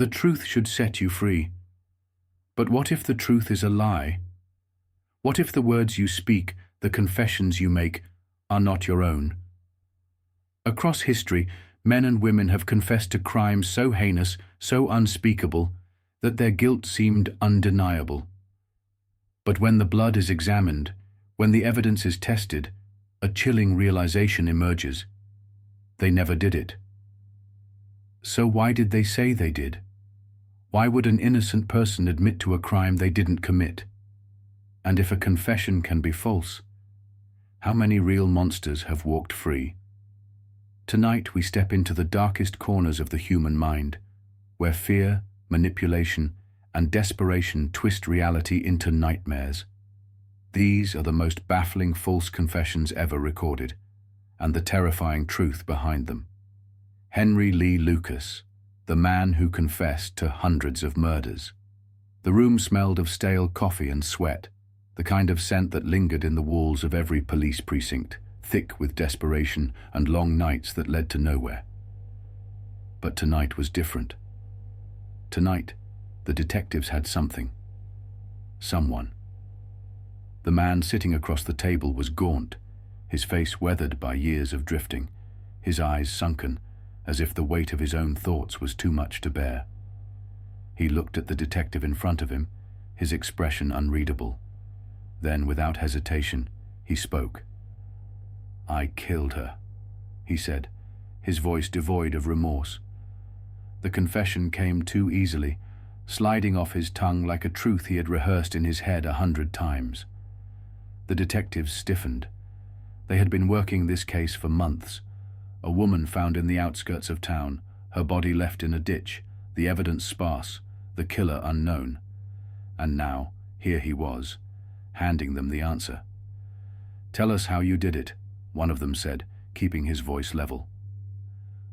The truth should set you free. But what if the truth is a lie? What if the words you speak, the confessions you make, are not your own? Across history, men and women have confessed to crimes so heinous, so unspeakable, that their guilt seemed undeniable. But when the blood is examined, when the evidence is tested, a chilling realization emerges. They never did it. So why did they say they did? Why would an innocent person admit to a crime they didn't commit? And if a confession can be false, how many real monsters have walked free? Tonight we step into the darkest corners of the human mind, where fear, manipulation, and desperation twist reality into nightmares. These are the most baffling false confessions ever recorded, and the terrifying truth behind them. Henry Lee Lucas, the man who confessed to hundreds of murders. The room smelled of stale coffee and sweat, the kind of scent that lingered in the walls of every police precinct, thick with desperation and long nights that led to nowhere. But tonight was different. Tonight, the detectives had something. Someone. The man sitting across the table was gaunt, his face weathered by years of drifting, his eyes sunken, as if the weight of his own thoughts was too much to bear. He looked at the detective in front of him, his expression unreadable. Then, without hesitation, he spoke. "I killed her," he said, his voice devoid of remorse. The confession came too easily, sliding off his tongue like a truth he had rehearsed in his head 100 times. The detectives stiffened. They had been working this case for months. A woman found in the outskirts of town, her body left in a ditch, the evidence sparse, the killer unknown. And now, here he was, handing them the answer. "Tell us how you did it," one of them said, keeping his voice level.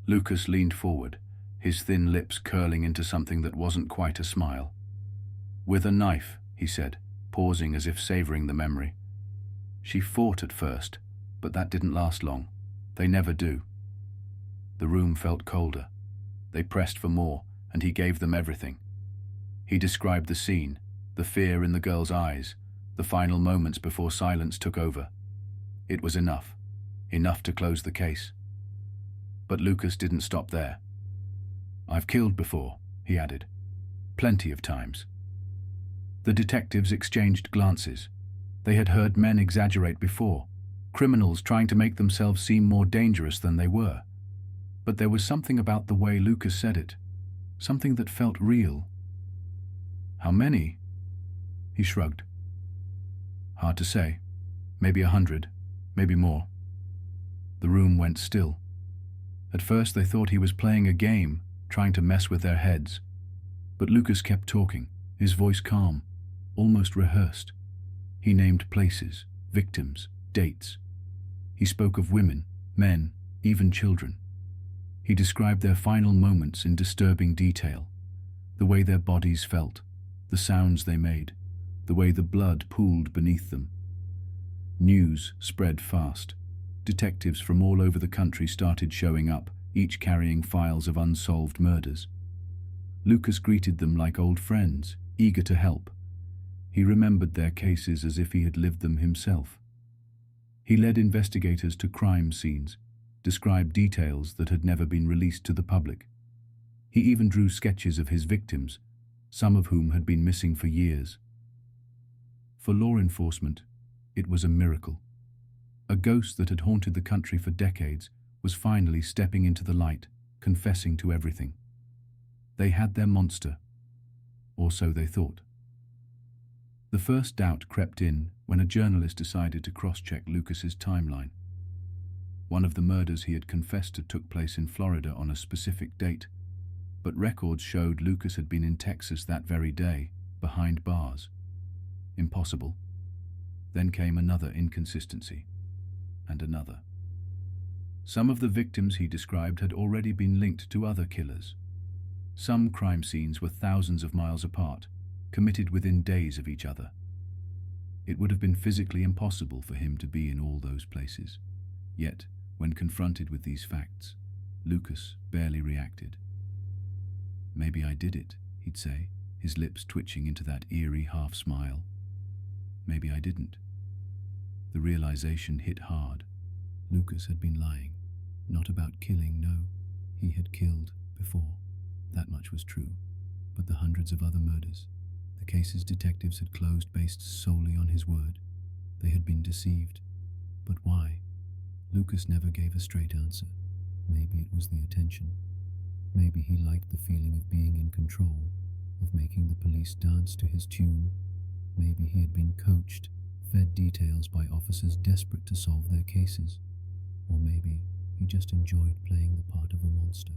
Lucas leaned forward, his thin lips curling into something that wasn't quite a smile. "With a knife," he said, pausing as if savoring the memory. "She fought at first, but that didn't last long. They never do." The room felt colder. They pressed for more, and he gave them everything. He described the scene, the fear in the girl's eyes, the final moments before silence took over. It was enough to close the case. But Lucas didn't stop there. "I've killed before," he added. "Plenty of times." The detectives exchanged glances. They had heard men exaggerate before, criminals trying to make themselves seem more dangerous than they were. But there was something about the way Lucas said it, something that felt real. "How many?" He shrugged. "Hard to say. Maybe 100, maybe more." The room went still. At first they thought he was playing a game, trying to mess with their heads. But Lucas kept talking, his voice calm, almost rehearsed. He named places, victims, dates. He spoke of women, men, even children. He described their final moments in disturbing detail, the way their bodies felt, the sounds they made, the way the blood pooled beneath them. News spread fast. Detectives from all over the country started showing up, each carrying files of unsolved murders. Lucas greeted them like old friends, eager to help. He remembered their cases as if he had lived them himself. He led investigators to crime scenes, described details that had never been released to the public. He even drew sketches of his victims, some of whom had been missing for years. For law enforcement, it was a miracle. A ghost that had haunted the country for decades was finally stepping into the light, confessing to everything. They had their monster, or so they thought. The first doubt crept in when a journalist decided to cross-check Lucas's timeline. One of the murders he had confessed to took place in Florida on a specific date, but records showed Lucas had been in Texas that very day, behind bars. Impossible. Then came another inconsistency, and another. Some of the victims he described had already been linked to other killers. Some crime scenes were thousands of miles apart, committed within days of each other. It would have been physically impossible for him to be in all those places. Yet, when confronted with these facts, Lucas barely reacted. Maybe I did it, he'd say, his lips twitching into that eerie half-smile. Maybe I didn't. The realization hit hard. Lucas had been lying. Not about killing, no. He had killed before. That much was true. But the hundreds of other murders, the cases detectives had closed based solely on his word. They had been deceived. But why? Lucas never gave a straight answer. Maybe it was the attention. Maybe he liked the feeling of being in control, of making the police dance to his tune. Maybe he had been coached, fed details by officers desperate to solve their cases. Or maybe he just enjoyed playing the part of a monster.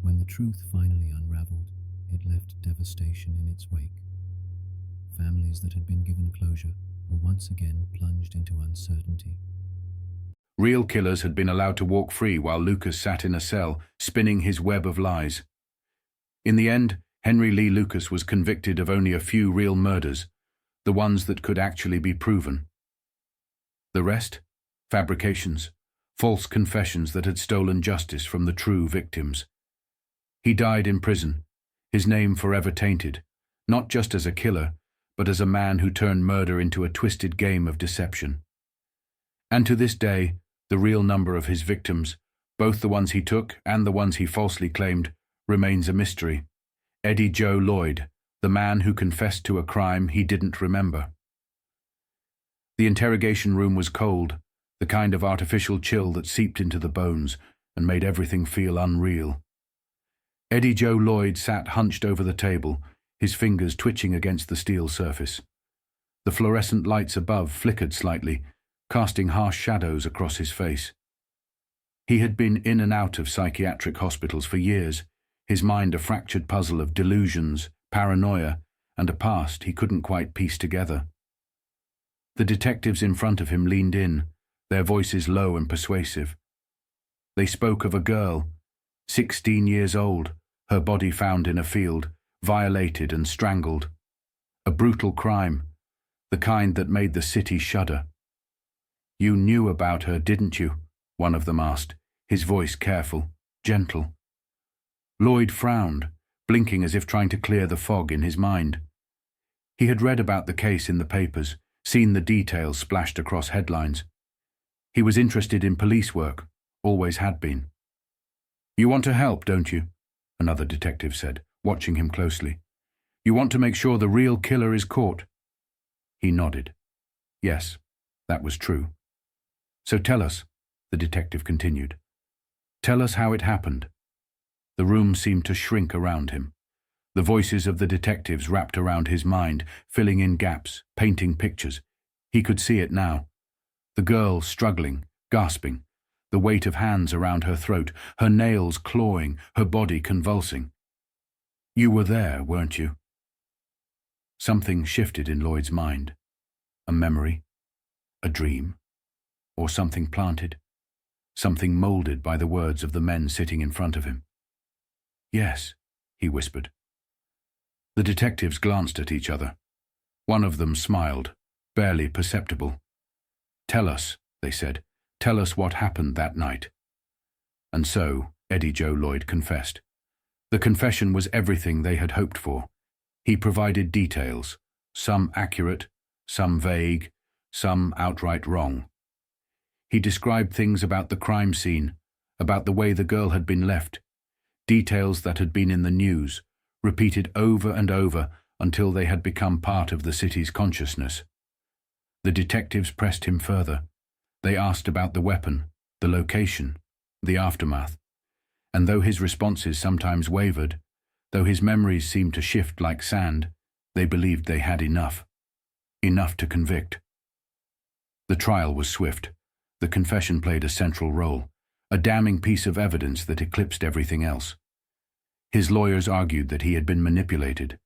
When the truth finally unraveled, it left devastation in its wake. Families that had been given closure were once again plunged into uncertainty. Real killers had been allowed to walk free while Lucas sat in a cell, spinning his web of lies. In the end, Henry Lee Lucas was convicted of only a few real murders, the ones that could actually be proven. The rest? Fabrications, false confessions that had stolen justice from the true victims. He died in prison, his name forever tainted, not just as a killer, but as a man who turned murder into a twisted game of deception. And to this day, the real number of his victims, both the ones he took and the ones he falsely claimed, remains a mystery. Eddie Joe Lloyd, the man who confessed to a crime he didn't remember. The interrogation room was cold, the kind of artificial chill that seeped into the bones and made everything feel unreal. Eddie Joe Lloyd sat hunched over the table, his fingers twitching against the steel surface. The fluorescent lights above flickered slightly, casting harsh shadows across his face. He had been in and out of psychiatric hospitals for years, his mind a fractured puzzle of delusions, paranoia, and a past he couldn't quite piece together. The detectives in front of him leaned in, their voices low and persuasive. They spoke of a girl, 16 years old, her body found in a field, violated and strangled. A brutal crime, the kind that made the city shudder. "You knew about her, didn't you?" one of them asked, his voice careful, gentle. Lloyd frowned, blinking as if trying to clear the fog in his mind. He had read about the case in the papers, seen the details splashed across headlines. He was interested in police work, always had been. "You want to help, don't you?" another detective said, watching him closely. "You want to make sure the real killer is caught?" He nodded. Yes, that was true. "So tell us," the detective continued. "Tell us how it happened." The room seemed to shrink around him. The voices of the detectives wrapped around his mind, filling in gaps, painting pictures. He could see it now. The girl struggling, gasping, the weight of hands around her throat, her nails clawing, her body convulsing. "You were there, weren't you?" Something shifted in Lloyd's mind. A memory, a dream, or something planted, something molded by the words of the men sitting in front of him. "Yes," he whispered. The detectives glanced at each other. One of them smiled, barely perceptible. "Tell us," they said. "Tell us what happened that night." And so, Eddie Joe Lloyd confessed. The confession was everything they had hoped for. He provided details, some accurate, some vague, some outright wrong. He described things about the crime scene, about the way the girl had been left, details that had been in the news, repeated over and over until they had become part of the city's consciousness. The detectives pressed him further. They asked about the weapon, the location, the aftermath. And though his responses sometimes wavered, though his memories seemed to shift like sand, they believed they had enough. Enough to convict. The trial was swift. The confession played a central role, a damning piece of evidence that eclipsed everything else. His lawyers argued that he had been manipulated,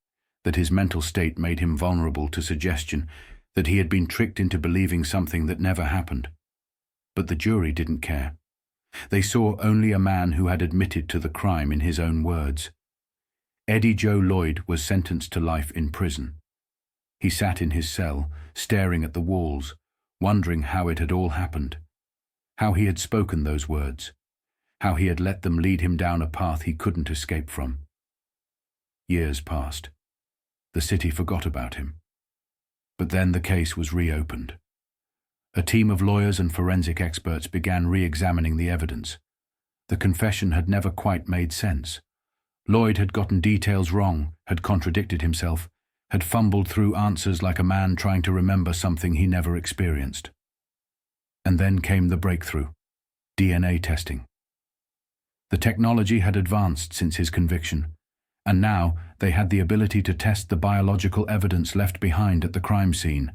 that his mental state made him vulnerable to suggestion, that he had been tricked into believing something that never happened. But the jury didn't care. They saw only a man who had admitted to the crime in his own words. Eddie Joe Lloyd was sentenced to life in prison. He sat in his cell, staring at the walls, wondering how it had all happened, how he had spoken those words, how he had let them lead him down a path he couldn't escape from. Years passed. The city forgot about him. But then the case was reopened. A team of lawyers and forensic experts began re-examining the evidence. The confession had never quite made sense. Lloyd had gotten details wrong, had contradicted himself, had fumbled through answers like a man trying to remember something he never experienced. And then came the breakthrough: DNA testing. The technology had advanced since his conviction, and now they had the ability to test the biological evidence left behind at the crime scene.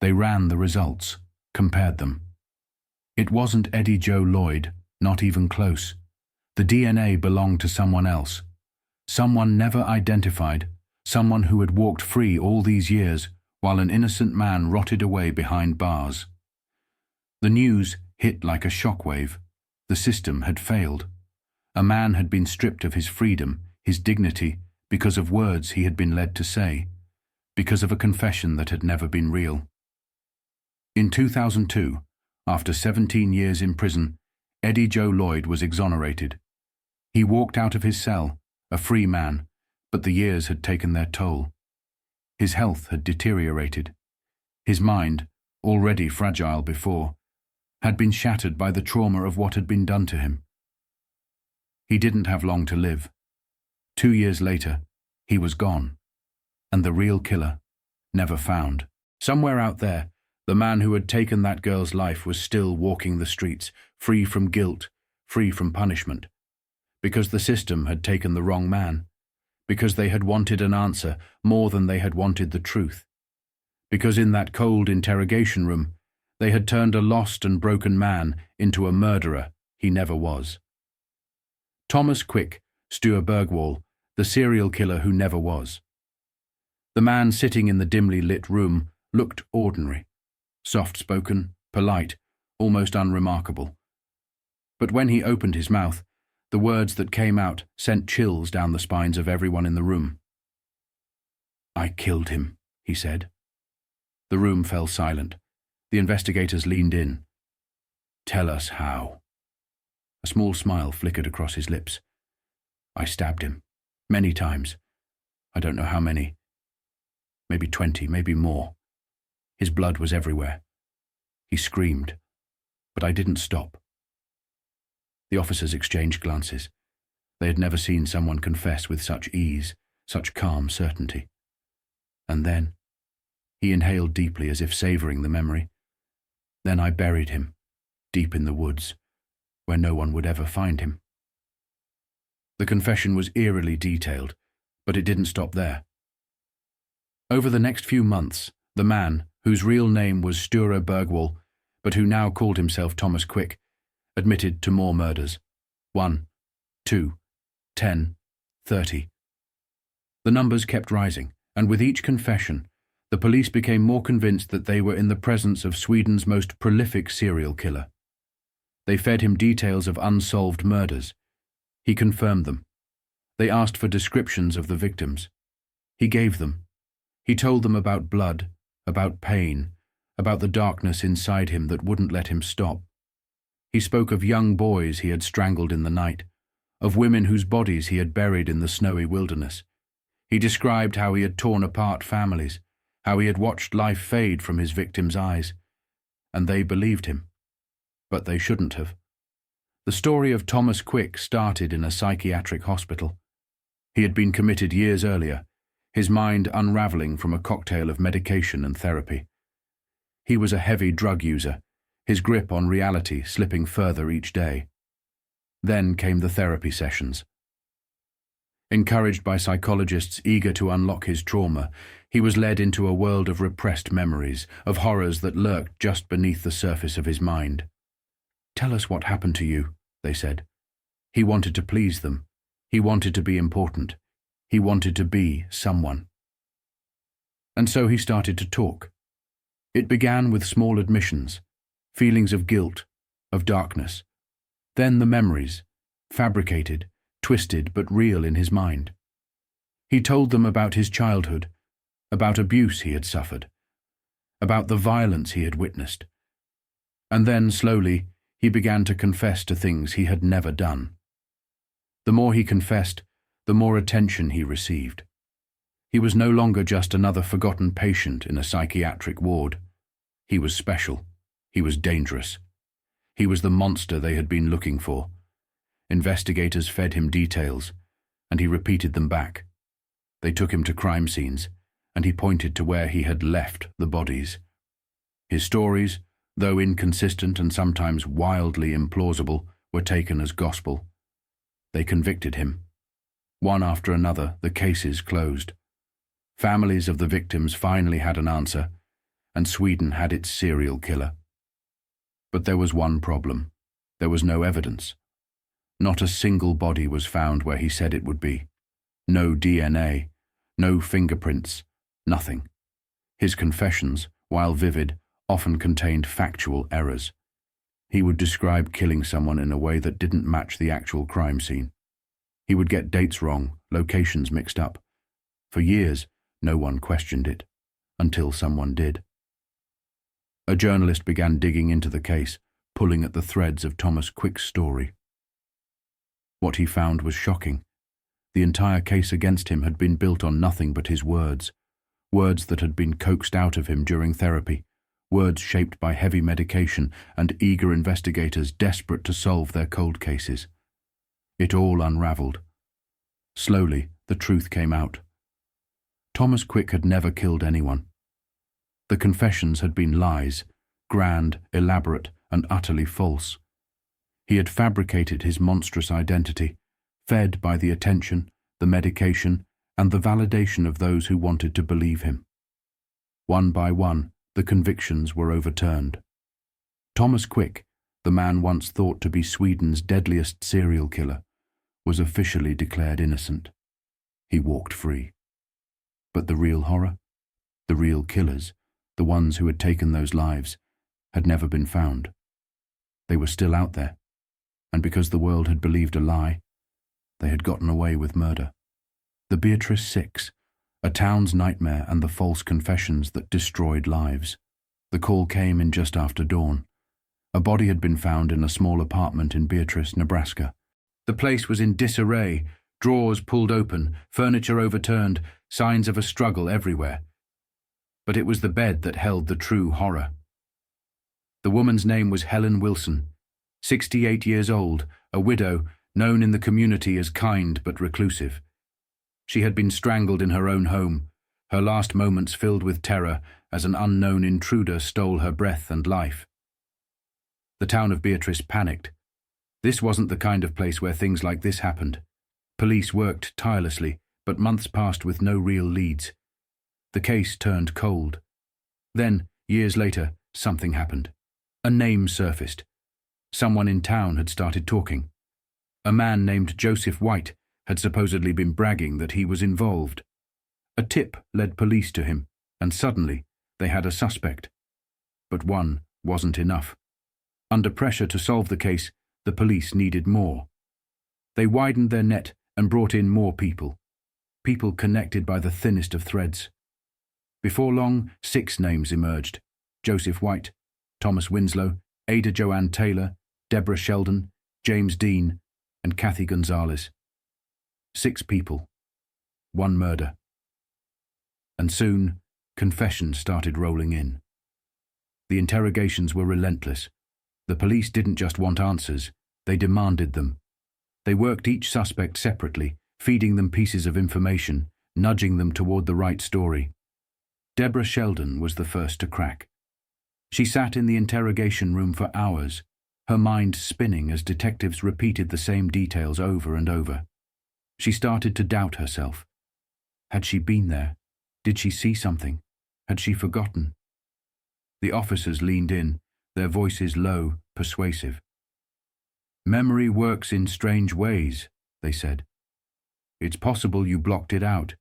They ran the results, compared them. It wasn't Eddie Joe Lloyd, not even close. The DNA belonged to someone else. Someone never identified, someone who had walked free all these years while an innocent man rotted away behind bars. The news hit like a shockwave. The system had failed. A man had been stripped of his freedom, his dignity, because of words he had been led to say, because of a confession that had never been real. In 2002, after 17 years in prison, Eddie Joe Lloyd was exonerated. He walked out of his cell, a free man, but the years had taken their toll. His health had deteriorated. His mind, already fragile before, had been shattered by the trauma of what had been done to him. He didn't have long to live. 2 years later, he was gone, and the real killer never found. Somewhere out there, the man who had taken that girl's life was still walking the streets, free from guilt, free from punishment. Because the system had taken the wrong man. Because they had wanted an answer more than they had wanted the truth. Because in that cold interrogation room, they had turned a lost and broken man into a murderer he never was. Thomas Quick, Sture Bergwall, the serial killer who never was. The man sitting in the dimly lit room looked ordinary, soft-spoken, polite, almost unremarkable. But when he opened his mouth, the words that came out sent chills down the spines of everyone in the room. "I killed him," he said. The room fell silent. The investigators leaned in. "Tell us how." A small smile flickered across his lips. "I stabbed him. Many times. I don't know how many. Maybe 20, maybe more. His blood was everywhere. He screamed, but I didn't stop." The officers exchanged glances. They had never seen someone confess with such ease, such calm certainty. And then, he inhaled deeply as if savoring the memory. "Then I buried him, deep in the woods, where no one would ever find him." The confession was eerily detailed, but it didn't stop there. Over the next few months, the man, whose real name was Sture Bergwall, but who now called himself Thomas Quick, admitted to more murders. 1, 2, 10, 30. The numbers kept rising, and with each confession, the police became more convinced that they were in the presence of Sweden's most prolific serial killer. They fed him details of unsolved murders. He confirmed them. They asked for descriptions of the victims. He gave them. He told them about blood, about pain, about the darkness inside him that wouldn't let him stop. He spoke of young boys he had strangled in the night, of women whose bodies he had buried in the snowy wilderness. He described how he had torn apart families, how he had watched life fade from his victims' eyes. And they believed him. But they shouldn't have. The story of Thomas Quick started in a psychiatric hospital. He had been committed years earlier, his mind unraveling from a cocktail of medication and therapy. He was a heavy drug user, his grip on reality slipping further each day. Then came the therapy sessions. Encouraged by psychologists eager to unlock his trauma, he was led into a world of repressed memories, of horrors that lurked just beneath the surface of his mind. "Tell us what happened to you," they said. He wanted to please them. He wanted to be important. He wanted to be someone. And so he started to talk. It began with small admissions, feelings of guilt, of darkness. Then the memories, fabricated, twisted but real in his mind. He told them about his childhood, about abuse he had suffered, about the violence he had witnessed. And then, slowly, he began to confess to things he had never done. The more he confessed, the more attention he received. He was no longer just another forgotten patient in a psychiatric ward. He was special. He was dangerous. He was the monster they had been looking for. Investigators fed him details, and he repeated them back. They took him to crime scenes, and he pointed to where he had left the bodies. His stories, though inconsistent and sometimes wildly implausible, were taken as gospel. They convicted him. One after another, the cases closed. Families of the victims finally had an answer, and Sweden had its serial killer. But there was one problem. There was no evidence. Not a single body was found where he said it would be. No DNA, no fingerprints, nothing. His confessions, while vivid, often contained factual errors. He would describe killing someone in a way that didn't match the actual crime scene. He would get dates wrong, locations mixed up. For years, no one questioned it, until someone did. A journalist began digging into the case, pulling at the threads of Thomas Quick's story. What he found was shocking. The entire case against him had been built on nothing but his words, words that had been coaxed out of him during therapy, words shaped by heavy medication and eager investigators desperate to solve their cold cases. It all unraveled. Slowly, the truth came out. Thomas Quick had never killed anyone. The confessions had been lies, grand, elaborate, and utterly false. He had fabricated his monstrous identity, fed by the attention, the medication, and the validation of those who wanted to believe him. One by one, the convictions were overturned. Thomas Quick, the man once thought to be Sweden's deadliest serial killer, was officially declared innocent. He walked free. But the real horror, the real killers, the ones who had taken those lives, had never been found. They were still out there, and because the world had believed a lie, they had gotten away with murder. The Beatrice 6, a town's nightmare and the false confessions that destroyed lives. The call came in just after dawn. A body had been found in a small apartment in Beatrice, Nebraska. The place was in disarray, drawers pulled open, furniture overturned, signs of a struggle everywhere. But it was the bed that held the true horror. The woman's name was Helen Wilson, 68 years old, a widow, known in the community as kind but reclusive. She had been strangled in her own home, her last moments filled with terror as an unknown intruder stole her breath and life. The town of Beatrice panicked. This wasn't the kind of place where things like this happened. Police worked tirelessly, but months passed with no real leads. The case turned cold. Then, years later, something happened. A name surfaced. Someone in town had started talking. A man named Joseph White had supposedly been bragging that he was involved. A tip led police to him, and suddenly they had a suspect. But one wasn't enough. Under pressure to solve the case, the police needed more. They widened their net and brought in more people. People connected by the thinnest of threads. Before long, 6 names emerged: Joseph White, Thomas Winslow, Ada Joanne Taylor, Deborah Sheldon, James Dean, and Kathy Gonzalez. 6 people. 1 murder. And soon, confessions started rolling in. The interrogations were relentless. The police didn't just want answers, they demanded them. They worked each suspect separately, feeding them pieces of information, nudging them toward the right story. Deborah Sheldon was the first to crack. She sat in the interrogation room for hours, her mind spinning as detectives repeated the same details over and over. She started to doubt herself. Had she been there? Did she see something? Had she forgotten? The officers leaned in, their voices low, persuasive. "Memory works in strange ways," they said. "It's possible you blocked it out.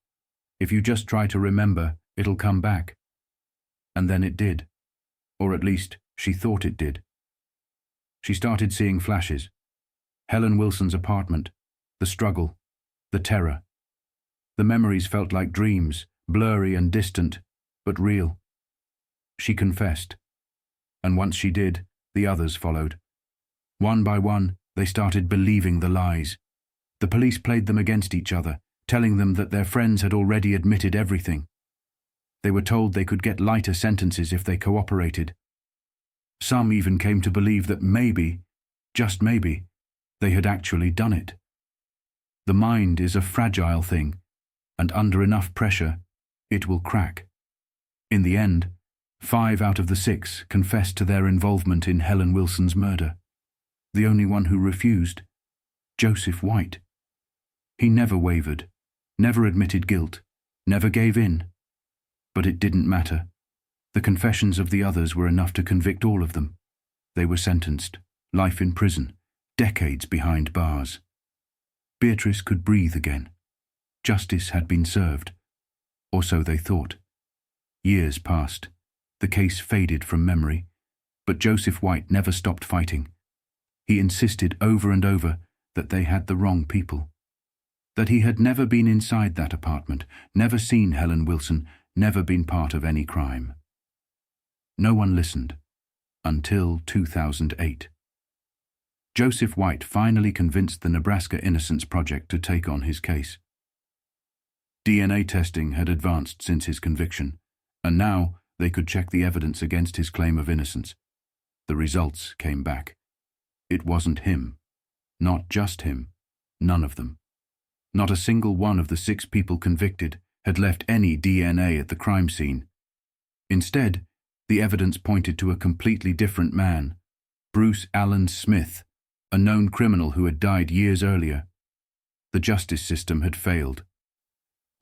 If you just try to remember, it'll come back." And then it did. Or at least, she thought it did. She started seeing flashes. Helen Wilson's apartment, the struggle, the terror. The memories felt like dreams, blurry and distant, but real. She confessed. And once she did, the others followed. One by one, they started believing the lies. The police played them against each other, telling them that their friends had already admitted everything. They were told they could get lighter sentences if they cooperated. Some even came to believe that maybe, just maybe, they had actually done it. The mind is a fragile thing, and under enough pressure, it will crack. In the end, 5 out of the 6 confessed to their involvement in Helen Wilson's murder. The only one who refused, Joseph White. He never wavered, never admitted guilt, never gave in. But it didn't matter. The confessions of the others were enough to convict all of them. They were sentenced, life in prison, decades behind bars. Beatrice could breathe again. Justice had been served. Or so they thought. Years passed. The case faded from memory, but Joseph White never stopped fighting. He insisted over and over that they had the wrong people. That he had never been inside that apartment, never seen Helen Wilson, never been part of any crime. No one listened, until 2008. Joseph White finally convinced the Nebraska Innocence Project to take on his case. DNA testing had advanced since his conviction, and now they could check the evidence against his claim of innocence. The results came back. It wasn't him. Not just him. None of them. Not a single one of the 6 people convicted had left any DNA at the crime scene. Instead, the evidence pointed to a completely different man, Bruce Allen Smith, a known criminal who had died years earlier. The justice system had failed.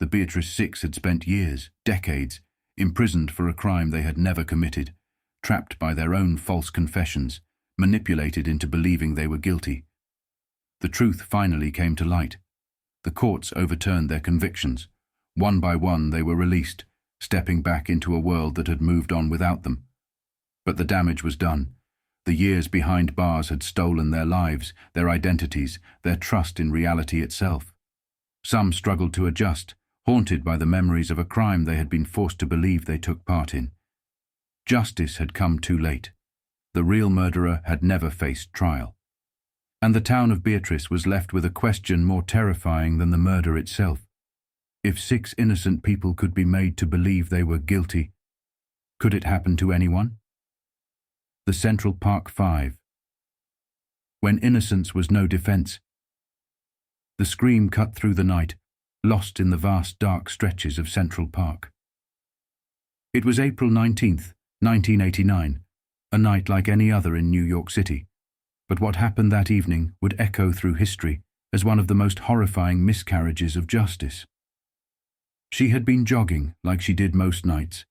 The Beatrice 6 had spent years, decades, imprisoned for a crime they had never committed, trapped by their own false confessions, manipulated into believing they were guilty. The truth finally came to light. The courts overturned their convictions. One by one they were released, stepping back into a world that had moved on without them. But the damage was done. The years behind bars had stolen their lives, their identities, their trust in reality itself. Some struggled to adjust, haunted by the memories of a crime they had been forced to believe they took part in. Justice had come too late. The real murderer had never faced trial. And the town of Beatrice was left with a question more terrifying than the murder itself. If 6 innocent people could be made to believe they were guilty, could it happen to anyone? The Central Park 5. When innocence was no defense. The scream cut through the night, lost in the vast dark stretches of Central Park. It was April 19th, 1989, a night like any other in New York City. But what happened that evening would echo through history as one of the most horrifying miscarriages of justice. She had been jogging like she did most nights,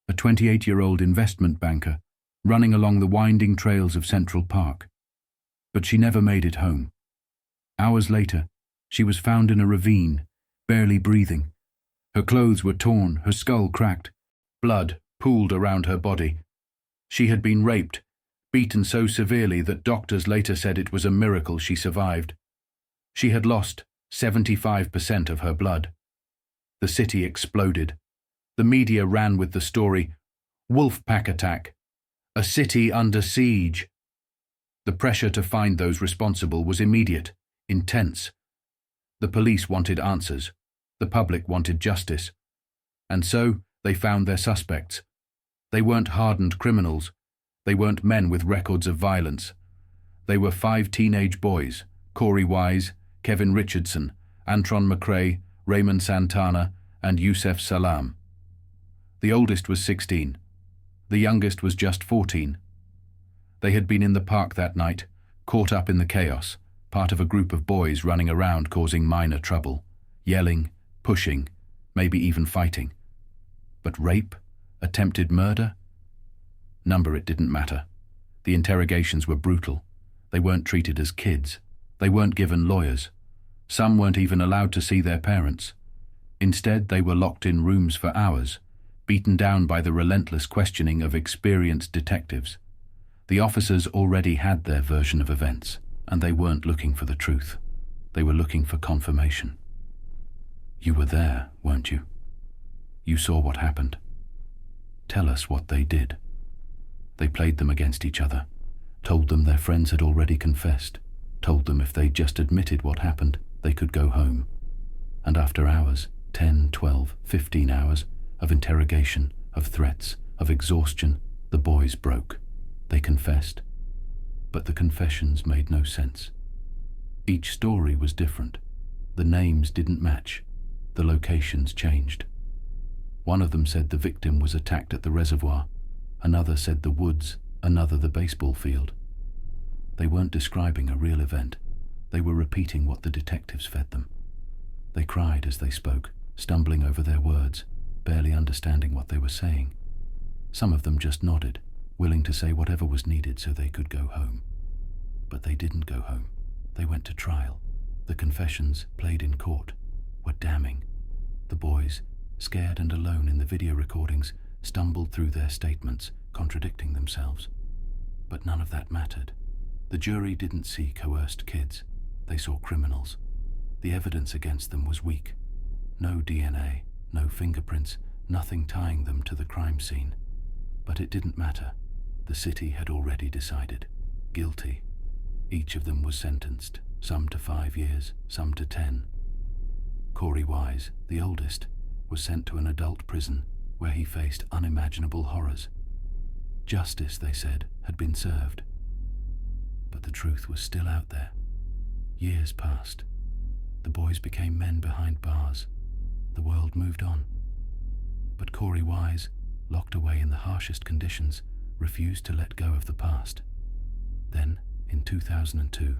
a 28-year-old investment banker, running along the winding trails of Central Park. But she never made it home. Hours later, she was found in a ravine, barely breathing. Her clothes were torn, her skull cracked. Blood pooled around her body. She had been raped, beaten so severely that doctors later said it was a miracle she survived. She had lost 75% of her blood. The city exploded. The media ran with the story, "Wolf Pack attack. A city under siege." The pressure to find those responsible was immediate, intense. The police wanted answers. The public wanted justice. And so they found their suspects. They weren't hardened criminals. They weren't men with records of violence. They were 5 teenage boys, Corey Wise, Kevin Richardson, Antron McCrae, Raymond Santana, and Yusef Salam. The oldest was 16. The youngest was just 14. They had been in the park that night, caught up in the chaos, part of a group of boys running around causing minor trouble, yelling, pushing, maybe even fighting. But rape? Attempted murder? Number, it didn't matter. The interrogations were brutal. They weren't treated as kids. They weren't given lawyers. Some weren't even allowed to see their parents. Instead, they were locked in rooms for hours, beaten down by the relentless questioning of experienced detectives. The officers already had their version of events, and they weren't looking for the truth. They were looking for confirmation. You were there, weren't you? You saw what happened. Tell us what they did. They played them against each other, told them their friends had already confessed, told them if they just admitted what happened, they could go home. And after hours, 10, 12, 15 hours, of interrogation, of threats, of exhaustion, the boys broke. They confessed. But the confessions made no sense. Each story was different. The names didn't match. The locations changed. One of them said the victim was attacked at the reservoir. Another said the woods, another the baseball field. They weren't describing a real event. They were repeating what the detectives fed them. They cried as they spoke, stumbling over their words, barely understanding what they were saying. Some of them just nodded, willing to say whatever was needed so they could go home. But they didn't go home. They went to trial. The confessions, played in court, were damning. The boys, scared and alone in the video recordings, stumbled through their statements, contradicting themselves. But none of that mattered. The jury didn't see coerced kids. They saw criminals. The evidence against them was weak. No DNA, no fingerprints, nothing tying them to the crime scene. But it didn't matter. The city had already decided. Guilty. Each of them was sentenced, some to 5 years, some to 10. Corey Wise, the oldest, was sent to an adult prison where he faced unimaginable horrors. Justice, they said, had been served. But the truth was still out there. Years passed. The boys became men behind bars. The world moved on. But Corey Wise, locked away in the harshest conditions, refused to let go of the past. Then, in 2002,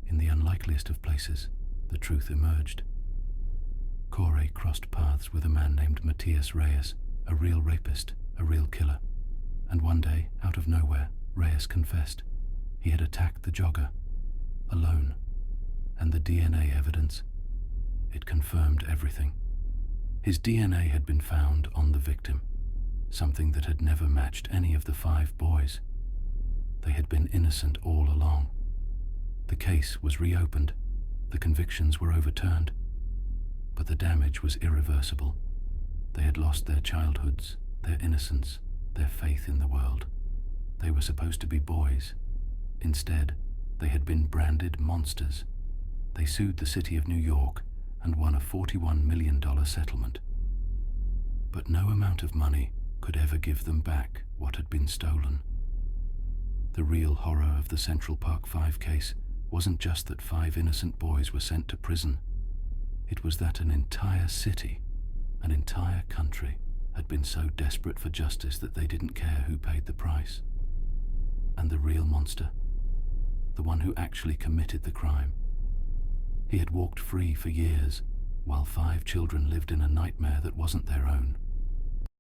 in the unlikeliest of places, the truth emerged. Corey crossed paths with a man named Matthias Reyes, a real rapist, a real killer. And one day, out of nowhere, Reyes confessed. He had attacked the jogger, alone. And the DNA evidence, it confirmed everything. His DNA had been found on the victim, something that had never matched any of the 5 boys. They had been innocent all along. The case was reopened. The convictions were overturned. But the damage was irreversible. They had lost their childhoods, their innocence, their faith in the world. They were supposed to be boys. Instead, they had been branded monsters. They sued the city of New York and won a $41 million settlement. But no amount of money could ever give them back what had been stolen. The real horror of the Central Park 5 case wasn't just that 5 innocent boys were sent to prison. It was that an entire city, an entire country, had been so desperate for justice that they didn't care who paid the price. And the real monster, the one who actually committed the crime, he had walked free for years, while 5 children lived in a nightmare that wasn't their own.